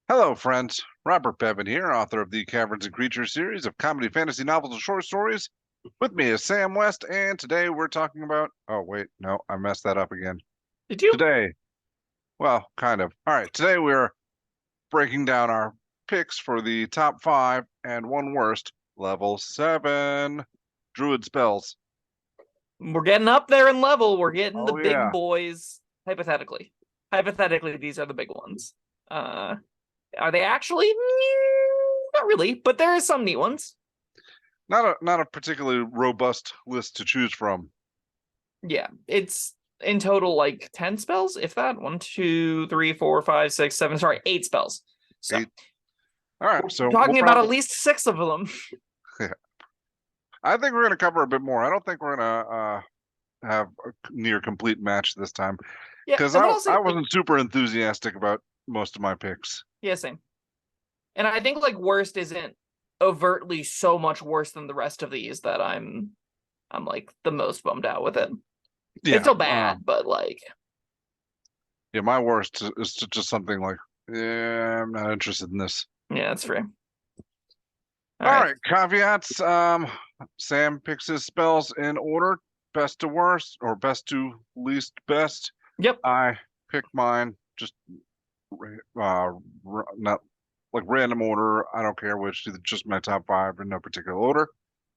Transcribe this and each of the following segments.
Hello, friends. Robert Bevan here, author of the Caverns Creatures series of comedy, fantasy novels, and short stories. With me is Sam West, and today we're talking about. Oh, wait, no, I messed that up again. Did you? Today, well, kind of. All right, today we're breaking down our picks for the top five and one worst level 7 Druid Spells. We're getting up there in level. We're getting the Oh, big yeah. boys. Hypothetically, these are the big ones. Are they actually? Not really, but there are some neat ones. Not a particularly robust list to choose from. Yeah, it's in total like 10 spells, if that. 1, 2, 3, 4, 5, 6, 7. Sorry, 8 spells. So, Eight. All right, so we're we'll talking about at probably. least 6 of them. I think we're going to cover a bit more. I don't think we're going to have a near complete match this time Yeah, because and I then I'll say, I like, wasn't super enthusiastic about most of my picks. yeah, same. And I think like worst isn't overtly so much worse than the rest of these that I'm like the most bummed out with it. It's Yeah, still bad, but like, yeah. My worst is just something like, yeah, I'm not interested in this. yeah, that's fair. All All right. right, caveats. Sam picks his spells in order, best to worst or best to least best. Yep. I pick mine just not like random order. I don't care which, just my top five in no particular order.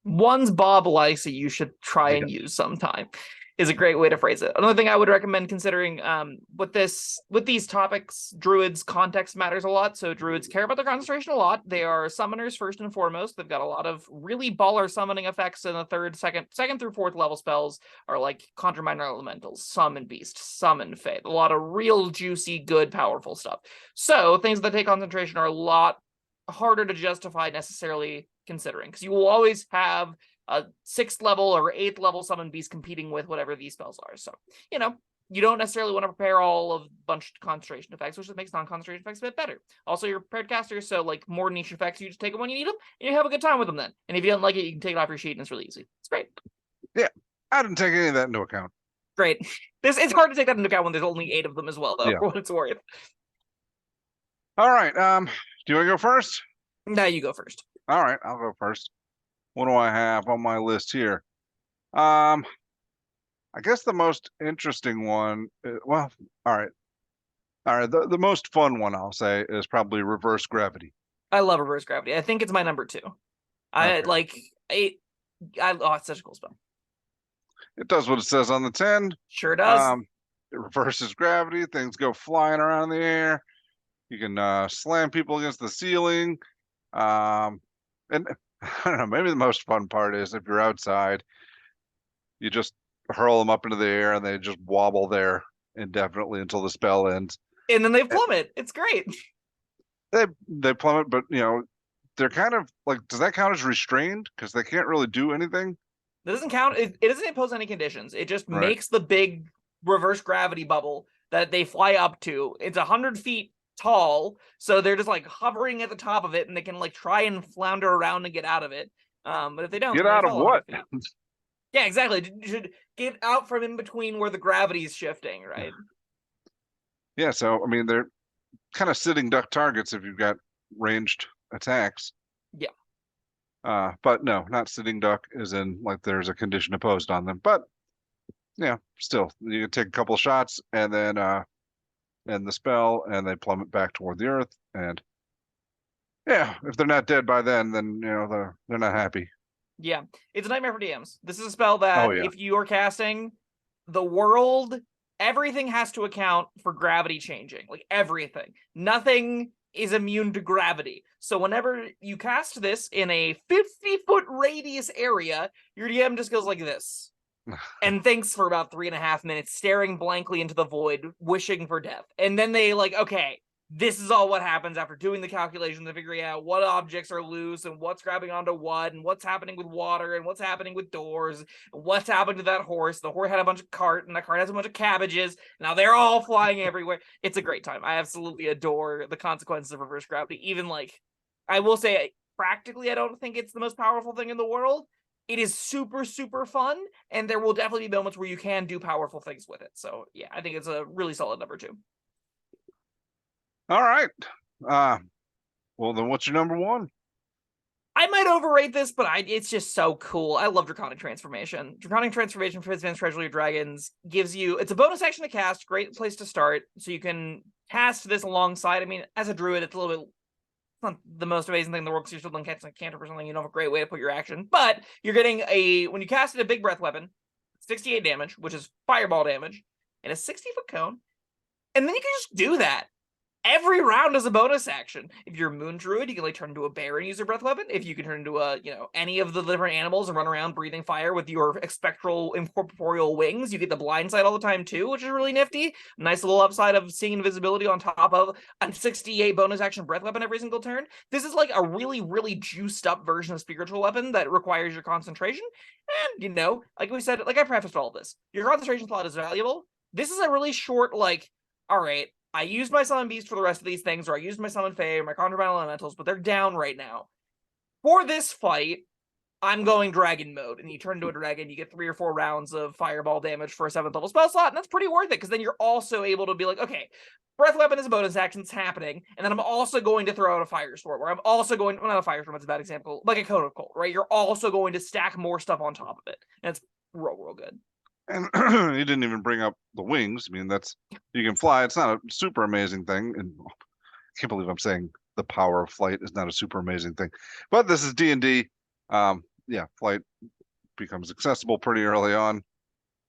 Ones Bob likes that you should try Yeah. and use sometime is a great way to phrase it. Another thing I would recommend considering with these topics, druids context matters a lot. So druids care about their concentration a lot. They are summoners first and foremost. They've got a lot of really baller summoning effects in the second through fourth level spells are like conjure minor elementals, summon beast, summon fate. A lot of real juicy, good, powerful stuff. So things that take concentration are a lot harder to justify necessarily considering because you will always have a 6th level or 8th level summon beast competing with whatever these spells are. So, you don't necessarily want to prepare all of bunch concentration effects, which just makes non-concentration effects a bit better. Also, you're prepared caster, so like more niche effects, you just take them when you need them, and you have a good time with them then. And if you don't like it, you can take it off your sheet, and it's really easy. It's great. Yeah, I didn't take any of that into account. Great. It's hard to take that into account when there's only 8 of them as well, though, Yeah. for what it's worth. All right. Do you want to go first? Now you go first. All right, I'll go first. What do I have on my list here? I guess the most interesting one, well, all right. All right, the most fun one I'll say is probably reverse gravity. I love reverse gravity. I think it's my number 2. I Okay. like it. Oh, it's such a cool spell. It does what it says on the tin. Sure does. It reverses gravity. Things go flying around in the air. You can slam people against the ceiling. And I don't know, maybe the most fun part is if you're outside, you just hurl them up into the air and they just wobble there indefinitely until the spell ends. And then they plummet. It's great. They plummet, but they're kind of like, does that count as restrained? Because they can't really do anything. It doesn't count. It doesn't impose any conditions. It just Right. makes the big reverse gravity bubble that they fly up to. It's 100 feet tall, so they're just like hovering at the top of it, and they can like try and flounder around and get out of it. But if they don't, Get then they out of fall what? 100 feet. Yeah, exactly. You should get out from in between where the gravity is shifting, right? Yeah, so I mean they're kind of sitting duck targets if you've got ranged attacks. Yeah. But no, not sitting duck as in like there's a condition imposed on them. But yeah, still you can take a couple shots and then end the spell and they plummet back toward the earth. And yeah, if they're not dead by then they're not happy. Yeah. It's a nightmare for DMs. This is a spell Oh that yeah. if you are casting the world, everything has to account for gravity changing. Like everything. Nothing is immune to gravity. So whenever you cast this in a 50-foot radius area, your DM just goes like this and thinks for about 3.5 minutes, staring blankly into the void, wishing for death. And then they like, okay, this is all what happens after doing the calculations and figuring out what objects are loose and what's grabbing onto what and what's happening with water and what's happening with doors and what's happened to that horse. The horse had a bunch of cart and that cart has a bunch of cabbages. Now they're all flying everywhere. It's a great time. I absolutely adore the consequences of reverse gravity. Even like, I will say, practically, I don't think it's the most powerful thing in the world. It is super, super fun, and there will definitely be moments where you can do powerful things with it. So yeah, I think it's a really solid number 2. All right. Well, then what's your number one? I might overrate this, but it's just so cool. I love Draconic Transformation. Draconic Transformation for Advanced Treasury of Dragons gives you, it's a bonus action to cast, great place to start. So you can cast this alongside, I mean, as a druid, it's a little bit, it's not the most amazing thing in the world because you're still doing cantrip or something, you don't have a great way to put your action. But you're getting when you cast it, a big breath weapon, 68 damage, which is fireball damage, and a 60-foot cone. And then you can just do that. Every round is a bonus action. If you're a moon druid, you can like turn into a bear and use your breath weapon. If you can turn into any of the different animals and run around breathing fire with your spectral incorporeal wings, you get the blind side all the time too, which is really nifty. Nice little upside of seeing invisibility on top of a 68 bonus action breath weapon every single turn. This is like a really, really juiced up version of spiritual weapon that requires your concentration. And like we said, like I prefaced all of this, your concentration slot is valuable. This is a really short, like, all right, I used my Summon Beast for the rest of these things, or I used my Summon Fae, or my Conjure Battle Elementals, but they're down right now. For this fight, I'm going Dragon mode, and you turn into a dragon, you get 3 or 4 rounds of Fireball damage for a 7th level spell slot, and that's pretty worth it, because then you're also able to be like, okay, Breath Weapon is a bonus action, it's happening, and then I'm also going to throw out a Firestorm, or I'm also going, well, not a Firestorm, it's a bad example, like a Cone of Cold, right? You're also going to stack more stuff on top of it, and it's real, real good. And you didn't even bring up the wings. I mean, you can fly. It's not a super amazing thing. And I can't believe I'm saying the power of flight is not a super amazing thing. But this is D&D. Yeah, flight becomes accessible pretty early on.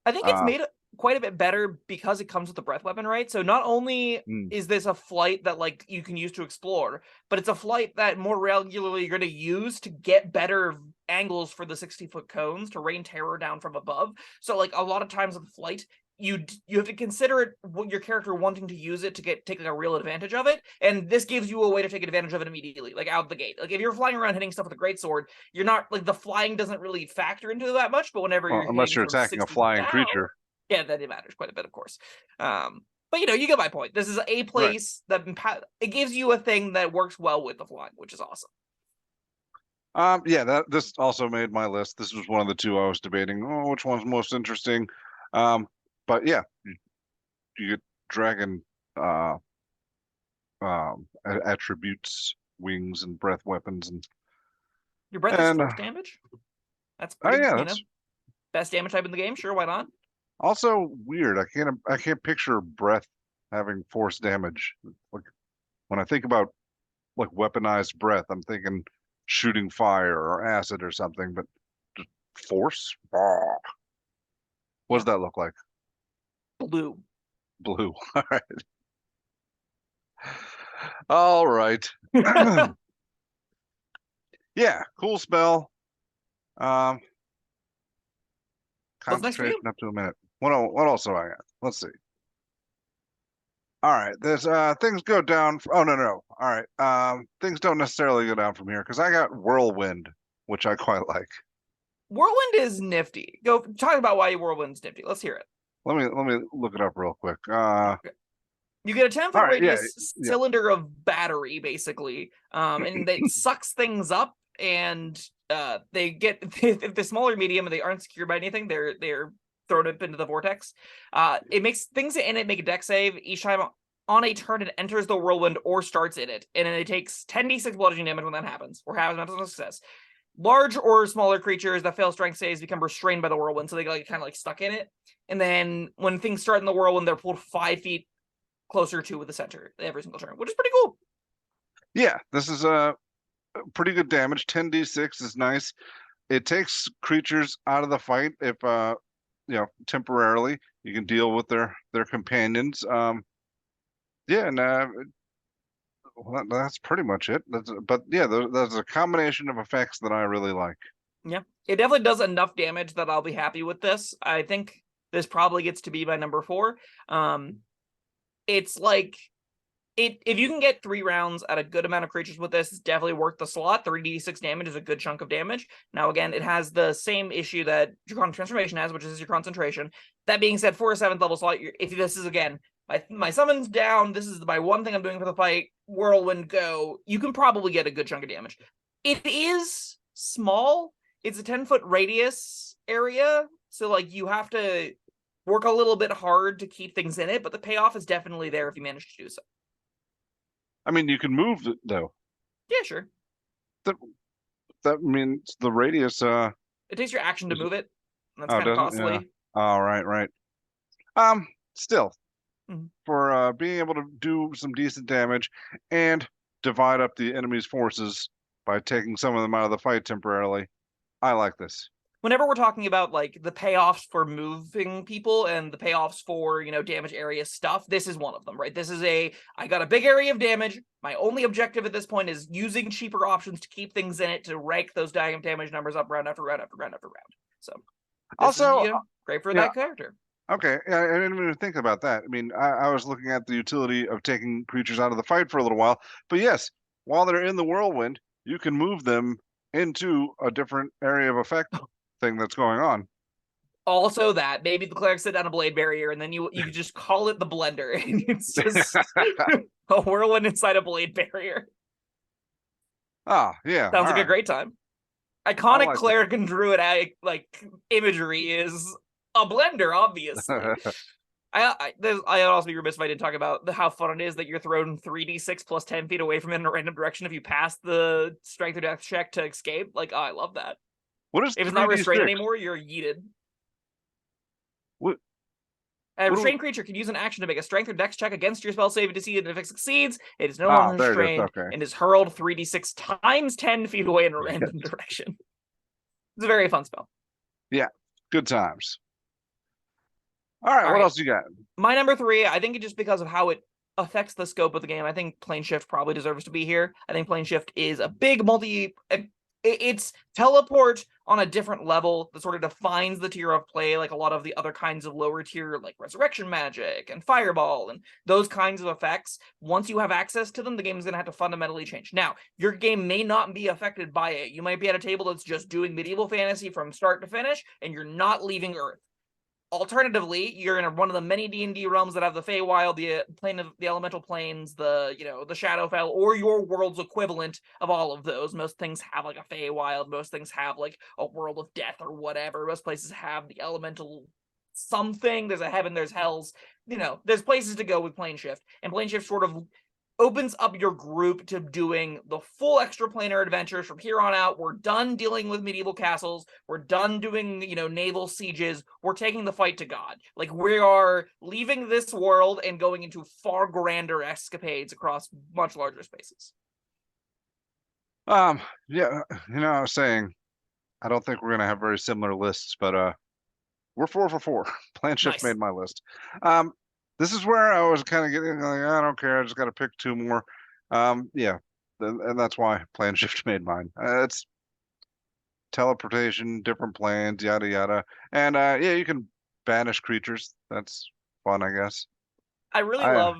I think it's made quite a bit better because it comes with the breath weapon, right? So not only is this a flight that like you can use to explore, but it's a flight that more regularly you're going to use to get better angles for the 60-foot cones to rain terror down from above. So like a lot of times with flight, you have to consider it, your character wanting to use it to take like a real advantage of it, and this gives you a way to take advantage of it immediately, like out the gate. Like if you're flying around hitting stuff with a greatsword, you're not like the flying doesn't really factor into that much. But whenever you're unless you're attacking a flying creature, yeah, that matters quite a bit, of course. But you get my point. This is a place that it gives you a thing that works well with the flying, which is awesome. Yeah, this also made my list. This was one of the two I was debating. Oh, which one's most interesting? But yeah, you get dragon attributes, wings, and breath weapons, and your breath is force damage. That's pretty. Best damage type in the game. Sure, why not? Also weird. I can't picture breath having force damage. Like when I think about like weaponized breath, I'm thinking shooting fire or acid or something, but just force. Oh. What does that look like? Blue. Blue. All right. All right. Yeah, cool spell. Concentration up to a minute. What else do I got? Let's see. All right, there's things go down. Oh no. All right. Things don't necessarily go down from here because I got Whirlwind, which I quite like. Whirlwind is nifty. Go talk about why Whirlwind's nifty. Let's hear it. Let me look it up real quick. Okay. You get a 10-foot radius cylinder of battery, basically, and it sucks things up. And they get if they're small or medium and they aren't secured by anything, they're thrown up into the vortex. It makes things in it make a deck save each time on a turn it enters the whirlwind or starts in it, and then it takes 10d6 bludgeoning damage when that happens, or has mental success. Large or smaller creatures that fail strength saves become restrained by the whirlwind, so they like kind of like stuck in it. And then when things start in the whirlwind, they're pulled 5 feet closer to the center every single turn, which is pretty cool. Yeah, this is a pretty good damage. 10d6 is nice. It takes creatures out of the fight if temporarily. You can deal with their companions. Yeah, and well, that's pretty much it. But yeah, there's a combination of effects that I really like. Yeah, it definitely does enough damage that I'll be happy with this. I think this probably gets to be my number 4. It's like if you can get 3 rounds at a good amount of creatures with this, it's definitely worth the slot. 3d6 damage is a good chunk of damage. Now, again, it has the same issue that Draconic Transformation has, which is your concentration. That being said, for a 7th level slot, if this is, again, my summon's down, this is my one thing I'm doing for the fight, Whirlwind, go, you can probably get a good chunk of damage. It is small. It's a 10-foot radius area, so like you have to work a little bit hard to keep things in it, but the payoff is definitely there if you manage to do so. I mean, you can move it, though. Yeah, sure. That that means the radius. It takes your action to Is it- move it. That's oh, kind of doesn't? Yeah. costly. Oh, right, right. Still, Mhm. for being able to do some decent damage and divide up the enemy's forces by taking some of them out of the fight temporarily, I like this. Whenever we're talking about like the payoffs for moving people and the payoffs for, damage area stuff, this is one of them, right? This is I got a big area of damage. My only objective at this point is using cheaper options to keep things in it to rank those damage numbers up round after round after round after round. So this is, Also, great for yeah, that character. okay, I didn't even think about that. I mean, I was looking at the utility of taking creatures out of the fight for a little while, but yes, while they're in the whirlwind, you can move them into a different area of effect thing that's going on. Also, that maybe the cleric set down a blade barrier, and then you could just call it the blender, and it's just a whirlwind inside a blade barrier. Ah, yeah, Sounds all like a right. great time. I Iconic like it. cleric and druid like imagery is a blender, obviously. I'd also be remiss if I didn't talk about how fun it is that you're thrown 3d6 plus 10 feet away from it in a random direction if you pass the strength or death check to escape. Like, oh, I love that. What is If it's not 3d6? restrained anymore, you're yeeted. What, A what do we... restrained creature can use an action to make a strength or dex check against your spell save to see if it succeeds. It is no Ah, longer there it is. restrained Okay. and is hurled 3d6 times 10 feet away in a random direction. It's a very fun spell. Yeah, good times. All right, All what right. else you got? My number 3, I think just because of how it affects the scope of the game, I think Plane Shift probably deserves to be here. I think Plane Shift is a big it's teleport on a different level that sort of defines the tier of play, like a lot of the other kinds of lower tier, like Resurrection Magic and Fireball and those kinds of effects. Once you have access to them, the game is going to have to fundamentally change. Now, your game may not be affected by it. You might be at a table that's just doing medieval fantasy from start to finish, and you're not leaving Earth. Alternatively, you're in one of the many D&D realms that have the Feywild, the plane of the elemental planes, the Shadowfell, or your world's equivalent of all of those. Most things have like a Feywild. Most things have like a world of death or whatever. Most places have the elemental something. There's a heaven. There's hells. There's places to go with Plane Shift, and Plane Shift sort of opens up your group to doing the full extraplanar adventures from here on out. We're done dealing with medieval castles. We're done doing, naval sieges. We're taking the fight to God. Like, we are leaving this world and going into far grander escapades across much larger spaces. Yeah, I was saying, I don't think we're gonna have very similar lists, but we're 4 for 4. Plan Shift Nice. made my list. This is where I was kind of getting like, I don't care, I just got to pick 2 more. Yeah, and that's why Plan Shift made mine. It's teleportation, different planes, yada yada, and yeah, you can banish creatures. That's fun, I guess. I really I love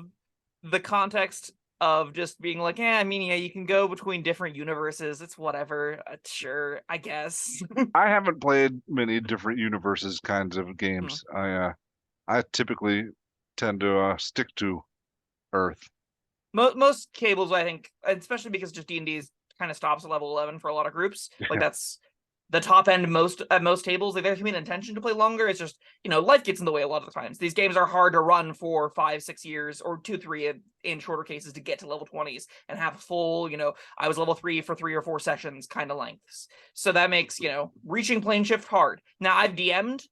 the context of just being like, I mean, yeah, you can go between different universes. It's whatever. Sure, I guess. I haven't played many different universes kinds of Hmm. games. I typically tend to stick to Earth. Most cables, I think, especially because just D&D kind of stops at level 11 for a lot of groups. Like, that's the top end at most tables. Like, there can be an intention to play longer. It's just, life gets in the way a lot of the times. These games are hard to run for 5-6 years, or 2-3 in shorter cases, to get to level 20s and have full, I was level 3 for 3 or 4 sessions kind of lengths. So that makes, reaching Plane Shift hard. Now, I've DM'd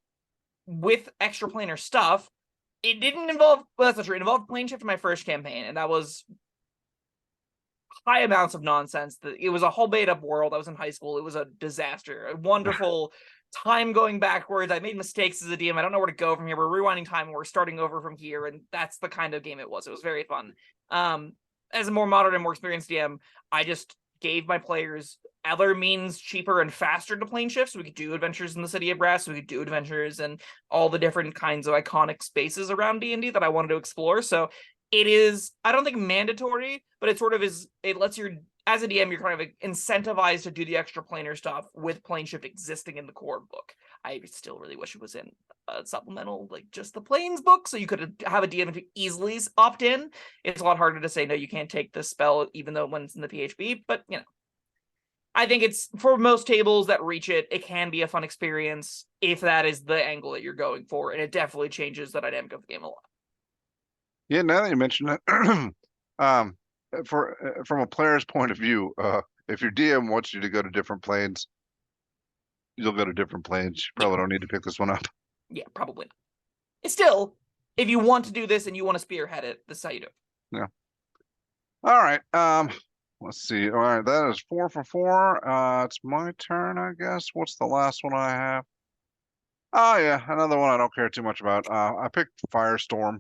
with extraplanar stuff. It didn't involve, well, that's not true. It involved Plane Shift in my first campaign, and that was high amounts of nonsense. It was a whole made up world. I was in high school. It was a disaster. A wonderful time going backwards. I made mistakes as a DM. I don't know where to go from here. We're rewinding time and we're starting over from here, and that's the kind of game it was. It was very fun. As a more modern and more experienced DM, I just gave my players other means cheaper and faster to Plane Shift, so we could do adventures in the City of Brass, so we could do adventures in all the different kinds of iconic spaces around D&D that I wanted to explore. So it is, I don't think mandatory, but it sort of is, it lets your, as a DM, you're kind of incentivized to do the extraplanar stuff with Plane Shift existing in the core book. I still really wish it was in a supplemental, like just the Planes book, so you could have a DM to easily opt in. It's a lot harder to say, no, you can't take this spell, even though when it's in the PHB, but I think it's, for most tables that reach it, it can be a fun experience if that is the angle that you're going for, and it definitely changes the dynamic of the game a lot. Yeah, now that you mention it, from a player's point of view, if your DM wants you to go to different planes, you'll go to different planes. You probably don't need to pick this one up. Yeah, probably not. It's still, if you want to do this and you want to spearhead it, this is how you do it. Yeah. All right. Let's see. All right, that is 4 for 4. It's my turn, I guess. What's the last one I have? Oh yeah, another one I don't care too much about. I picked Firestorm.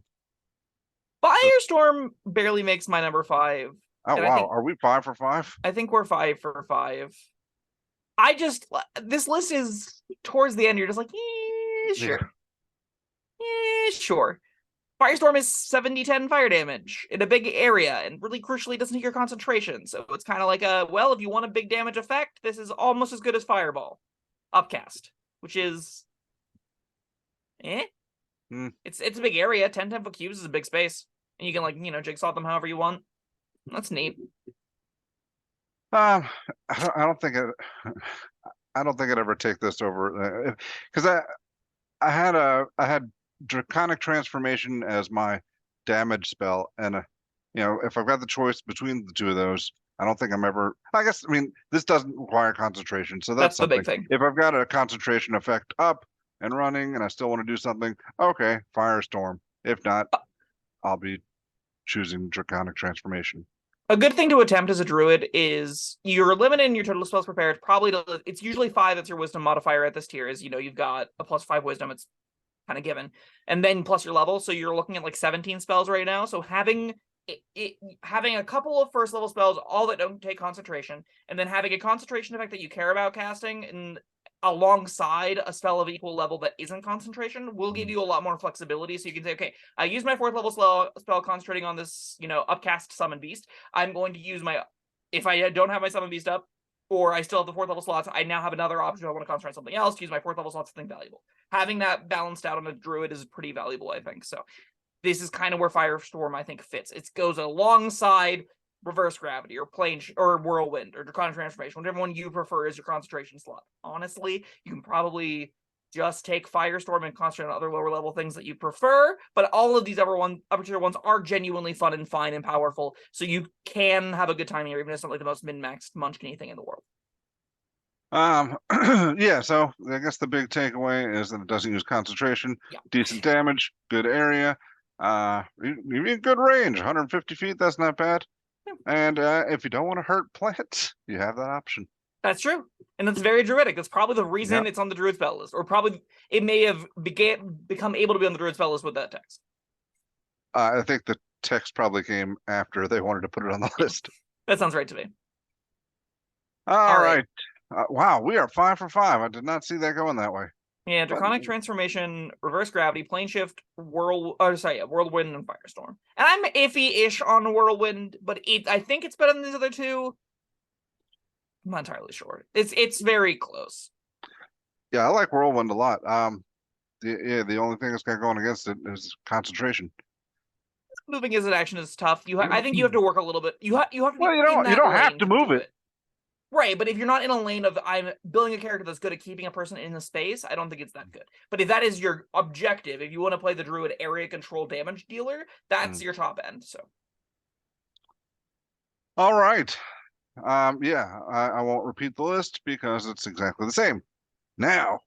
Firestorm barely makes my number 5. Oh wow, are we 5 for 5? I think we're 5 for 5. This list is towards the end. You're just like, sure. Yeah, sure. Firestorm is 70-10 fire damage in a big area, and really crucially doesn't hit your concentration. So it's kind of like well, if you want a big damage effect, this is almost as good as Fireball. Upcast, which is It's a big area. 10-10 cubes is a big space. And you can jigsaw them however you want. That's neat. I don't think I'd ever take this over because I had Draconic Transformation as my damage spell, and if I've got the choice between the two of those, I don't think I'm ever. I mean, this doesn't require concentration, so that's the big thing. If I've got a concentration effect up and running, and I still want to do something, okay, Firestorm. If not, I'll be choosing Draconic Transformation. A good thing to attempt as a druid is you're limiting your total spells prepared. It's usually 5. That's your wisdom modifier at this tier. Is you've got a +5 wisdom. It's kind of given, and then plus your level. So you're looking at like 17 spells right now. So having a couple of first level spells, all that don't take concentration, and then having a concentration effect that you care about casting and alongside a spell of equal level that isn't concentration will give you a lot more flexibility. So you can say, okay, I use my 4th level spell concentrating on this, upcast summon beast. I'm going to use if I don't have my summon beast up, or I still have the 4th level slots, I now have another option. I want to concentrate on something else, use my 4th level slots, something valuable. Having that balanced out on a druid is pretty valuable, I think. So this is kind of where Firestorm, I think, fits. It goes alongside Reverse Gravity or or Whirlwind or Draconic Transformation, whichever one you prefer is your concentration slot. Honestly, you can probably just take Firestorm and concentrate on other lower level things that you prefer, but all of these upper tier ones are genuinely fun and fine and powerful, so you can have a good time here, even if it's not like the most min-maxed munchkin thing in the world. Yeah, so I guess the big takeaway is that it doesn't use concentration, decent damage, good area, even good range, 150 feet, that's not bad. And if you don't want to hurt plants, you have that option. That's true. And it's very druidic. That's probably the reason it's on the Druid Spell list. Or probably it may have become able to be on the Druid Spell list with that text. I think the text probably came after they wanted to put it on the list. That sounds right to me. All right. Wow, we are 5 for 5. I did not see that going that way. Yeah, Draconic Transformation, Reverse Gravity, Plane Shift, Whirlwind, and Firestorm. And I'm iffy-ish on Whirlwind, but I think it's better than these other two. I'm not entirely sure. It's very close. Yeah, I like Whirlwind a lot. The only thing that's got going against it is concentration. Moving as an action is tough. I think you have to work a little bit. You have to. Well, you don't have to move it. Right, but if you're not in a lane of I'm building a character that's good at keeping a person in the space, I don't think it's that good. But if that is your objective, if you want to play the druid area control damage dealer, that's your top end. So. All right. I won't repeat the list because it's exactly the same. Now,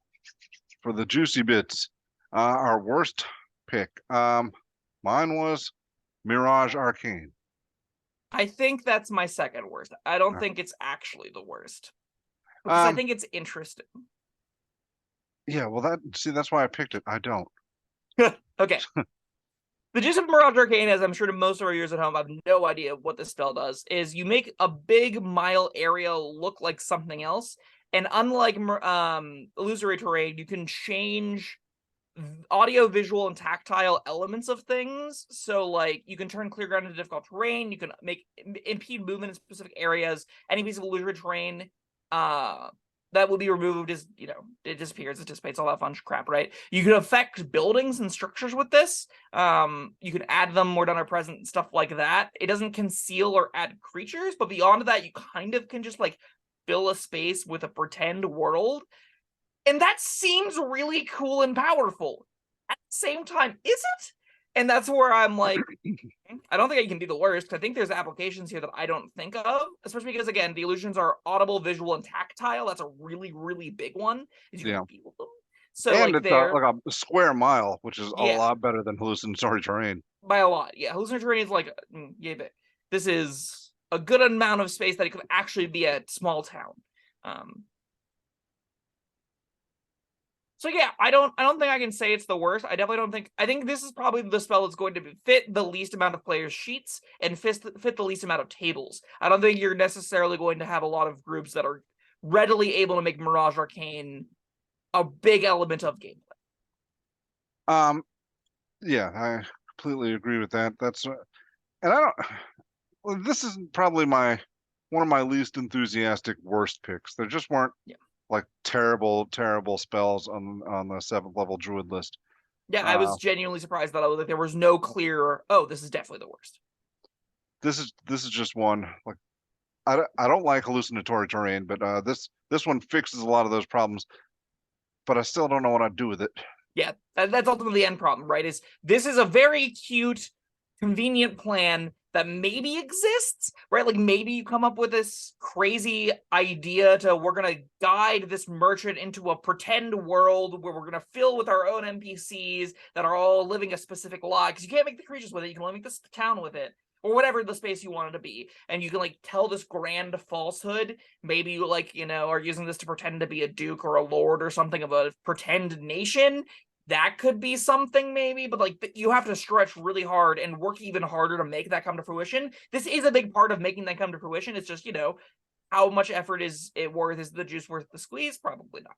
for the juicy bits, our worst pick. Mine was Mirage Arcane. I think that's my second worst. I don't think it's actually the worst. Because I think it's interesting. Yeah, well, that's why I picked it. I don't. Okay. The gist of Mirage Arcane, as I'm sure to most of our viewers at home have no idea what this spell does, is you make a big mile area look like something else. And unlike Illusory Terrain, you can change audio, visual, and tactile elements of things. So like you can turn clear ground into difficult terrain, you can impede movement in specific areas. Any piece of illusory terrain that will be removed is, it disappears, it dissipates, all that fun crap, right? You can affect buildings and structures with this. You can add them more down or present, stuff like that. It doesn't conceal or add creatures, but beyond that, you kind of can just like fill a space with a pretend world. And that seems really cool and powerful. At the same time, is it? And that's where I'm like, I don't think I can do the worst. I think there's applications here that I don't think of, especially because, again, the illusions are audible, visual, and tactile. That's a really, really big one. Is you Yeah. can feel them. So, And like, it's there, like a square mile, which is a yeah, lot better than hallucinatory terrain. by a lot. Yeah, hallucinatory is like, yeah, but this is a good amount of space that it could actually be a small town. So yeah, I don't think I can say it's the worst. I definitely don't think. I think this is probably the spell that's going to fit the least amount of players' sheets and fit the least amount of tables. I don't think you're necessarily going to have a lot of groups that are readily able to make Mirage Arcane a big element of gameplay. Yeah, I completely agree with that. That's and I don't. Well, this is probably one of my least enthusiastic worst picks. There just weren't Yeah. like terrible, terrible spells on the 7th level druid list. Yeah, I was genuinely surprised that there was no clear. Oh, this is definitely the worst. This is just one like I don't like hallucinatory terrain, but this one fixes a lot of those problems. But I still don't know what I'd do with it. Yeah, that's ultimately the end problem, right? This is a very cute, convenient plan that maybe exists, right? Like maybe you come up with this crazy idea to we're gonna guide this merchant into a pretend world where we're gonna fill with our own NPCs that are all living a specific life. Because you can't make the creatures with it, you can only make this town with it. Or whatever the space you want it to be. And you can like tell this grand falsehood. Maybe you like, are using this to pretend to be a duke or a lord or something of a pretend nation. That could be something maybe, but like you have to stretch really hard and work even harder to make that come to fruition. This is a big part of making that come to fruition. It's just, how much effort is it worth? Is the juice worth the squeeze? Probably not.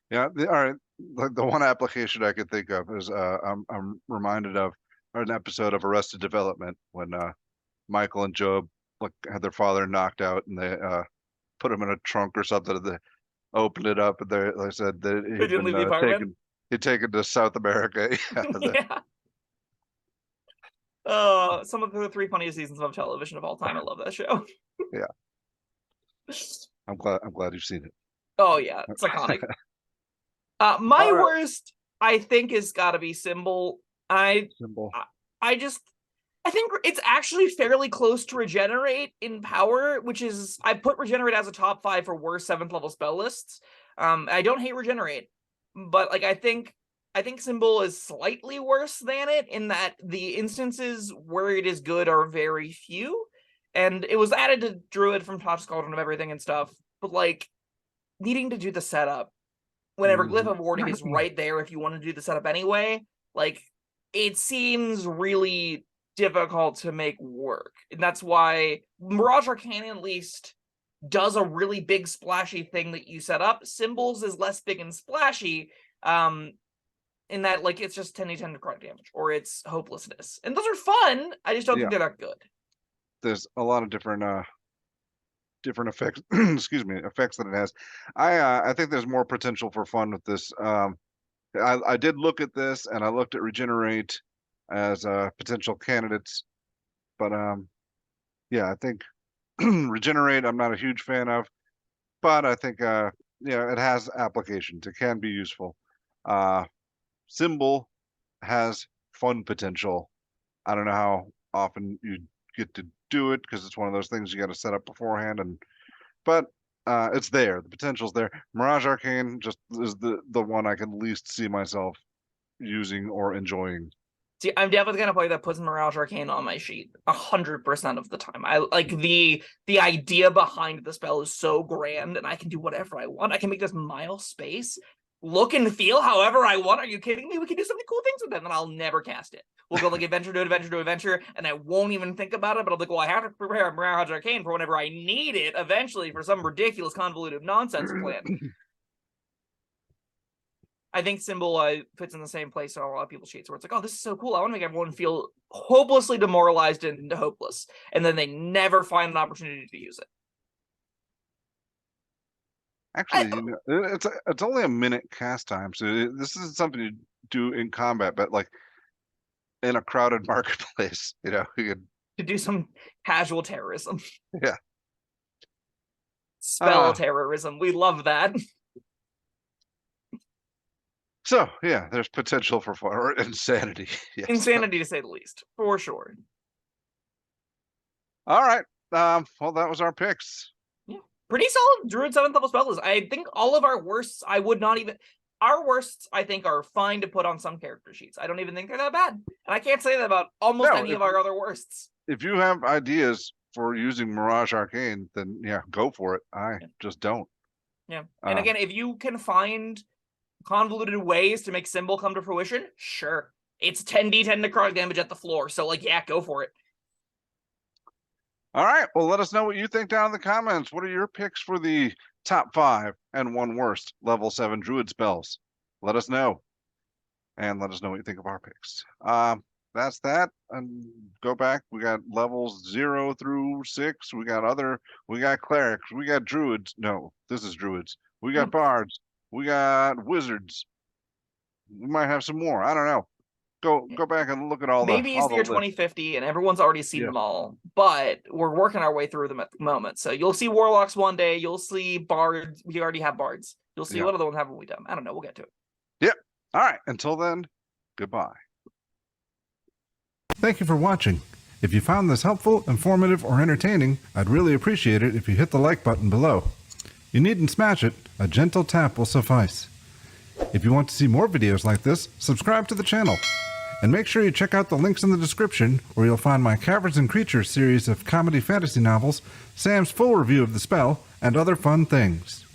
Yeah, all right. Like the one application I could think of is I'm reminded of an episode of Arrested Development when Michael and Job had their father knocked out and they put him in a trunk or something and they opened it up and they said that They he'd didn't leave been the apartment. taken to South America. Yeah. Some of the 3 funniest seasons of television of all time. I love that show. Yeah. I'm glad you've seen it. Oh yeah, it's iconic. My All right. worst, I think, has got to be Symbol. Symbol. I think it's actually fairly close to Regenerate in power, which is I put Regenerate as a top 5 for worst 7th level spell lists. I don't hate Regenerate, but like I think Symbol is slightly worse than it in that the instances where it is good are very few, and it was added to Druid from Tosh Cauldron of Everything and stuff. But like needing to do the setup whenever Glyph of Warding is right there if you want to do the setup anyway, like it seems really difficult to make work. And that's why Mirage Arcane at least does a really big splashy thing that you set up. Symbols is less big and splashy, in that like it's just 10d10 necrotic damage or it's hopelessness. And those are fun. I just don't think they're that good. There's a lot of different effects excuse me, effects that it has. I think there's more potential for fun with this. I did look at this and I looked at Regenerate as potential candidates, but yeah, I think Regenerate I'm not a huge fan of, but I think it has applications. It can be useful. Symbol has fun potential. I don't know how often you get to do it because it's one of those things you got to set up beforehand, but it's there. The potential's there. Mirage Arcane just is the one I can least see myself using or enjoying. See, I'm definitely gonna play that puts Mirage Arcane on my sheet 100% of the time. I like the idea behind the spell is so grand, and I can do whatever I want. I can make this mile space look and feel however I want. Are you kidding me? We can do some cool things with it, and I'll never cast it. We'll go like adventure to adventure to adventure, and I won't even think about it. But I'll be like, well, I have to prepare Mirage Arcane for whenever I need it eventually for some ridiculous convoluted nonsense plan. I think Symbol fits in the same place on a lot of people's sheets where it's like, oh, this is so cool. I want to make everyone feel hopelessly demoralized and hopeless. And then they never find an opportunity to use it. Actually, it's only a minute cast time, so this isn't something you do in combat, but like in a crowded marketplace, you could to do some casual terrorism. Yeah. Spell terrorism. We love that. So yeah, there's potential for fun or insanity. Yes. Insanity to say the least, for sure. All right. Well, that was our picks. Pretty solid Druid 7th level spell list. I think all of our worsts, I would not even. Our worsts, I think, are fine to put on some character sheets. I don't even think they're that bad. And I can't say that about almost No, any of our other worsts. If you have ideas for using Mirage Arcane, then yeah, go for it. I just don't. Yeah. And again, if you can find convoluted ways to make Symbol come to fruition, sure. It's 10d10 necrotic damage at the floor. So, like, yeah, go for it. All right. Well, let us know what you think down in the comments. What are your picks for the top 5 and 1 worst level 7 Druid spells? Let us know. And let us know what you think of our picks. That's that. And go back. We got levels 0 through 6. We got clerics. We got druids. No, this is druids. We got bards. We got wizards. We might have some more. I don't know. Go back and look at all Maybe it's the year 2050 and everyone's already seen them all, but we're working our way through them at the moment. So you'll see warlocks one day. You'll see bards. We already have bards. You'll see what other ones haven't we done. I don't know. We'll get to it. Yep. All right. Until then, goodbye. Thank you for watching. If you found this helpful, informative, or entertaining, I'd really appreciate it if you hit the like button below. You needn't smash it. A gentle tap will suffice. If you want to see more videos like this, subscribe to the channel. And make sure you check out the links in the description, where you'll find my Caverns Creatures series of comedy fantasy novels, Sam's full review of the spell, and other fun things.